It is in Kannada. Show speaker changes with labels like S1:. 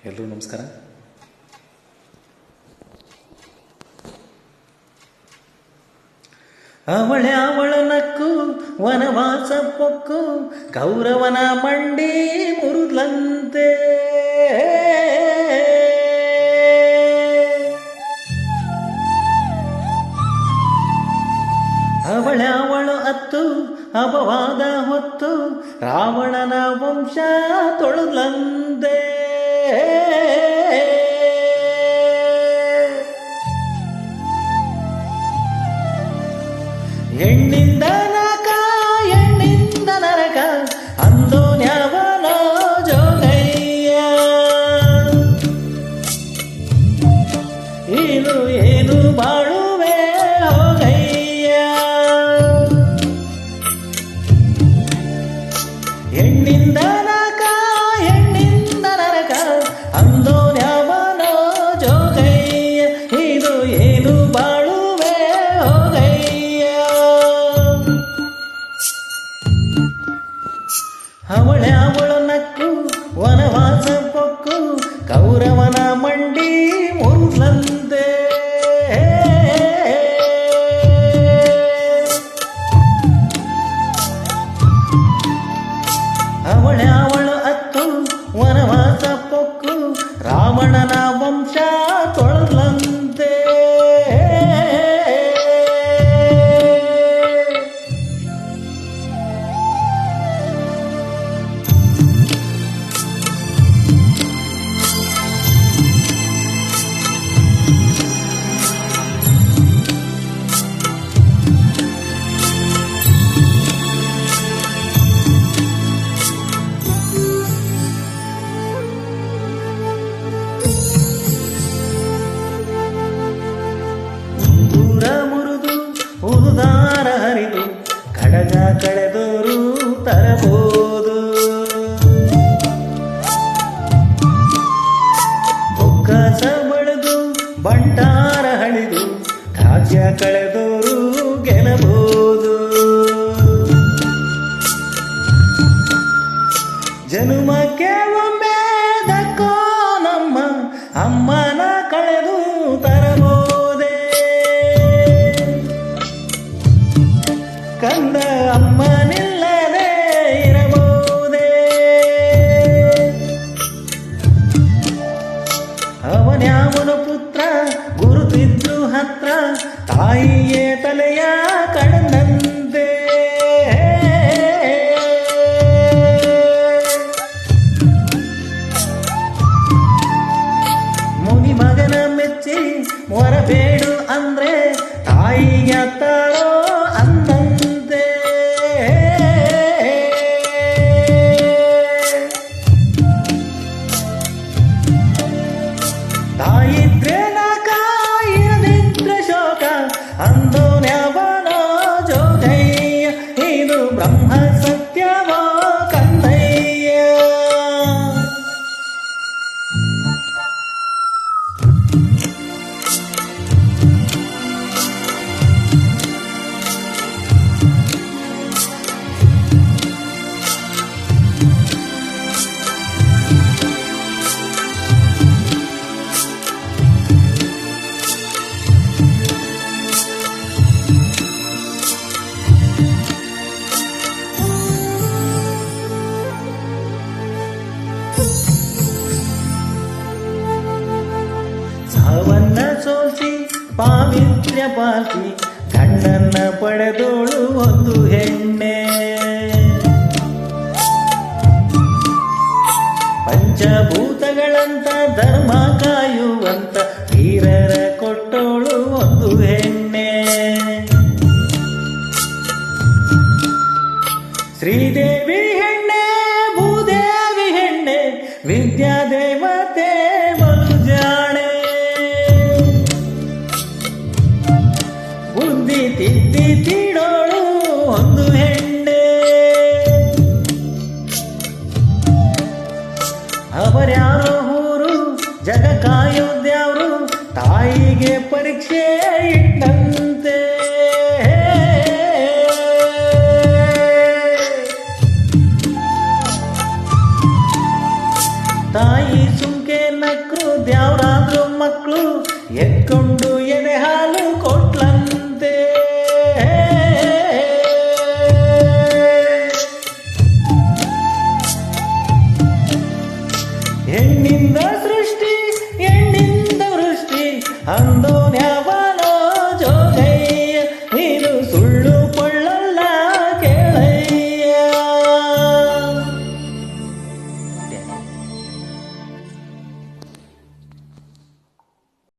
S1: ಎಲ್ಲರೂ ನಮಸ್ಕಾರ. ಅವಳ ನಕ್ಕು ವನವಾಸ ಪೊಕ್ಕು ಕೌರವನ ಮಂಡಿ ಮುರುದ್ಲಂತೆ. ಅವಳು ಅತ್ತು ಅಪವಾದ ಹೊತ್ತು ರಾವಣನ ವಂಶ ತೊಳಲಂದೆ. ಹೆಣ್ಣಿಂದ ನರಕ ಹೆಣ್ಣಿಂದ ನರಕ ಅಂದೋನ್ಯಾವನ ಜೋಗಯ್ಯ. ಇದು ಏನು ಬಾಳುವೆ ಹೋಗಯ್ಯ. ಹೆಣ್ಣಿಂದ ನರಕ ಹೆಣ್ಣಿಂದ ನರಕ ಅಂದೋನ್ಯಾವನ ಜೋಗಯ್ಯ. ಇದು ಏನು ಬಾಳುವೆ ಹೋಗಯ್ಯ. ಅವಳ ನಕ್ಕು ವನವಾಸ ಪೊಕ್ಕು ಕೌರವನ ಮಂಡಿ ಮುರುದ್ಲಂತೆ. ಅವಳ ಅತ್ತು ವನವಾಸ ಪೊಕ್ಕು ರಾವಣನ ವಂಶ ತೊಳಲಂತೆ. ಮುರಿದು ಉದುದಾರ ಹರಿದು ಕಡಗ ಕಳೆದೋರು ತರಬಹುದು. ಬೊಕ್ಕಸ ಬಳಿದು ಬಂಟಾರ ಹಳಿದು ರಾಜ್ಯ ಕಳೆದೋರು ಗೆಲ್ಲಬಹುದು. ಜನುಮಕ್ಕೆ ಒಮ್ಮೆ ದಕ್ಕೋ ನಮ್ಮ ಅಮ್ಮನ ಕಳೆದು ತರಬಹುದೇ. ಕಂದ ಅಮ್ಮನಿಲ್ಲದೆ ಇರಬಹುದೇ. ಅವನ್ಯಾವನ ಪುತ್ರ ಗುರುತಿದ್ರು ಹತ್ರ ತಾಯಿಯೇ ತಲೆಯ ಕಡದಂತೆ. ಮುನಿ ಮಗನ ಮೆಚ್ಚಿ ಹೊರಬೇಡು ಅಂದ್ರೆ ತಾಯಿಯ ತಾಳೋ ಅಂದಂತೆ. ತಾಯಿದ್ರೆ ನಾಕ ಇರದಿದ್ರೆ ಶೋಕ ಅಂದೋನ್ಯಾವನ ಜೋಗಯ್ಯ. ಇದು ಬ್ರಹ್ಮ ಸತ್ಯವೋ ಕಂದಯ್ಯ. ಸಾವನ್ನ ಸೋಸಿ ಪಾವಿತ್ರ್ಯ ಪಾಲ್ಸಿ ಗಂಡನ್ನ ಪಡೆದೋಳು ಒಂದು ಹೆಣ್ಣೆ. ಪಂಚಭೂತಗಳಂತ ಧರ್ಮ ಕಾಯುವಂತ ವೀರರ ಕೊಟ್ಟೋಳು ಒಂದು ಹೆಣ್ಣೆ. ಶ್ರೀದೇವಿ ಹೆಣ್ಣೆ ಭೂದೇವಿ ಹೆಣ್ಣೆ ವಿದ್ಯಾದೇವತೆ ಬಲುಜಾಣೆ. ಬುದ್ಧಿ ತಿದ್ದಿ ತೀಡೋಳು ಒಂದು ಹೆಣ್ಣೆ. ಅವರ್ಯಾರೋ ಊರು ಜಗ ಕಾಯೋದ್ಯಾವ್ರು ತಾಯಿಗೆ ಪರೀಕ್ಷೆ ಇಟ್ಟಂತೆ. ತಾಯಿ ಸುಂಕೆ ಮಕ್ಕಳು ಎತ್ಕೊಂಡು ಎದೆ ಹಾಲು ಕೊಟ್ಲಂತೆ. ಹೆಣ್ಣಿಂದ ಸೃಷ್ಟಿ ಹೆಣ್ಣಿಂದ ವೃಷ್ಟಿ ಅಂದೋನ್ಯಾವ